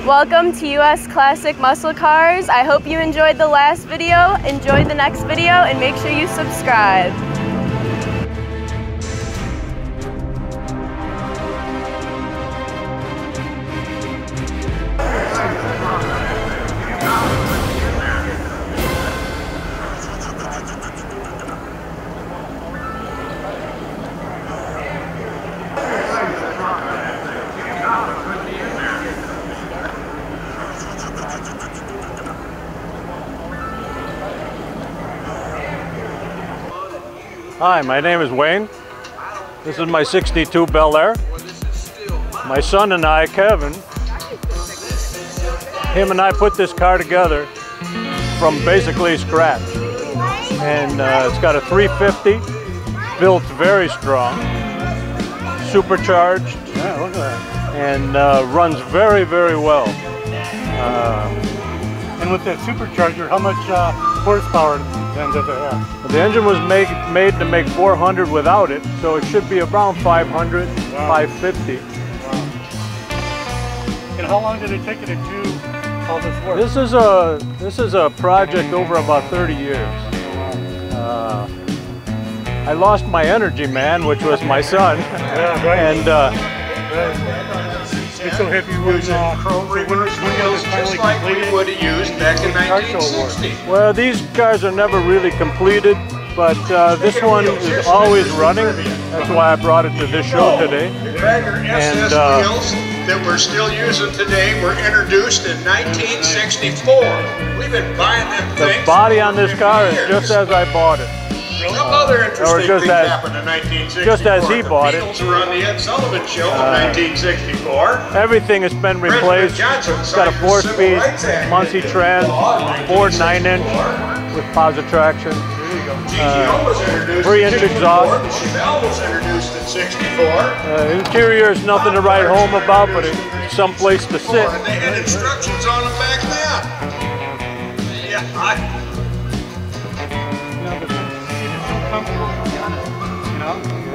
Welcome to US Classic Muscle Cars. I hope you enjoyed the last video, enjoy the next video, and make sure you subscribe. Hi, my name is Wayne. This is my 62 BelAir. My son and I, Kevin, him and I put this car together from basically scratch. And it's got a 350, built very strong, supercharged, yeah, look at that. And runs very, very well. And with that supercharger, how much horsepower then does it have? The engine was made to make 400 without it, so it should be around 500, wow. 550. Wow. And how long did it take you to do all this work? This is a project over about 30 years. I lost my energy man, which was my son. Yeah, right. And you're so happy when chrome reverse wheels, just like we would have used back in 1960. Well, these cars are never really completed, but this one is always running. That's why I brought it to this show today. Dragger SS wheels that we're still using today were introduced in 1964. We've been buying them things. The body on this car is just as I bought it. Some other interesting things happened in 1964. Just as he bought it. The Beatles were on the Ed Sullivan Show in 1964. Everything has been replaced. It's got a 4-speed Muncie trans, Ford 9-inch with positive traction. 3-inch exhaust. Bell was introduced in 64. Interior is nothing to write home about, but it's someplace to sit. And they had instructions on them back then. Yeah,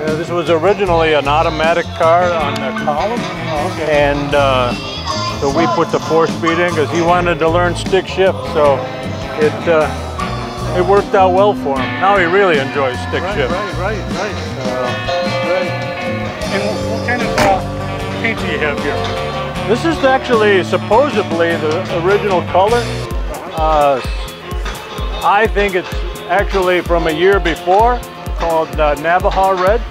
Yeah, this was originally an automatic car on the column, and so we put the 4-speed in because he wanted to learn stick shift, so it worked out well for him. Now he really enjoys stick shift. Right. And what kind of paint do you have here? This is actually supposedly the original color. I think it's actually from a year before, called Navajo Red.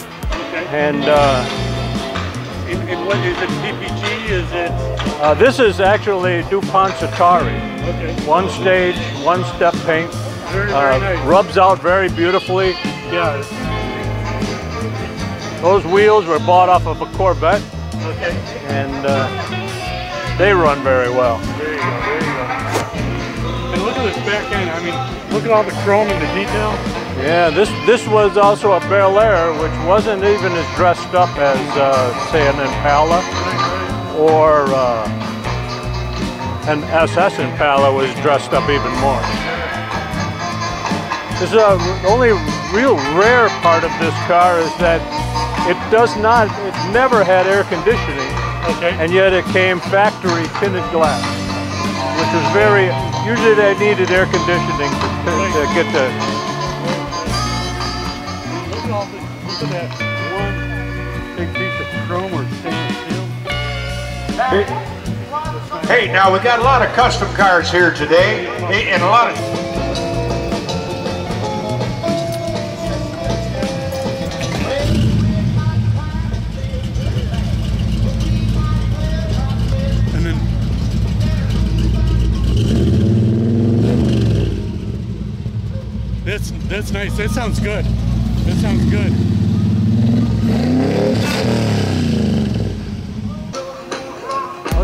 Okay. And what is it? PPG? Is it? This is actually DuPont Satari. Okay. One stage, one step paint. Very nice. Rubs out very beautifully. Yeah. Those wheels were bought off of a Corvette. Okay. And they run very well. There you go. And look at this back end. I mean, look at all the chrome and the detail. Yeah, this was also a BelAir, which wasn't even as dressed up as, say, an Impala, or an SS Impala was dressed up even more. The only real rare part of this car is that it never had air conditioning, and yet it came factory tinted glass, which was usually they needed air conditioning to get the. Look at that one big piece of chrome or stainless steel. Hey, now we got a lot of custom cars here today, and a lot of. And then. That's nice. That sounds good. That sounds good.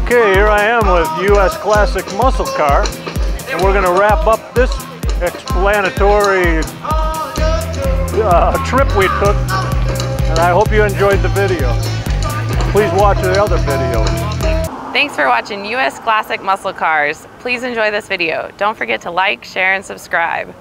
Okay, here I am with US Classic Muscle Car, and we're going to wrap up this explanatory trip we took, and I hope you enjoyed the video. Please watch the other videos. Thanks for watching US Classic Muscle Cars. Please enjoy this video. Don't forget to like, share, and subscribe.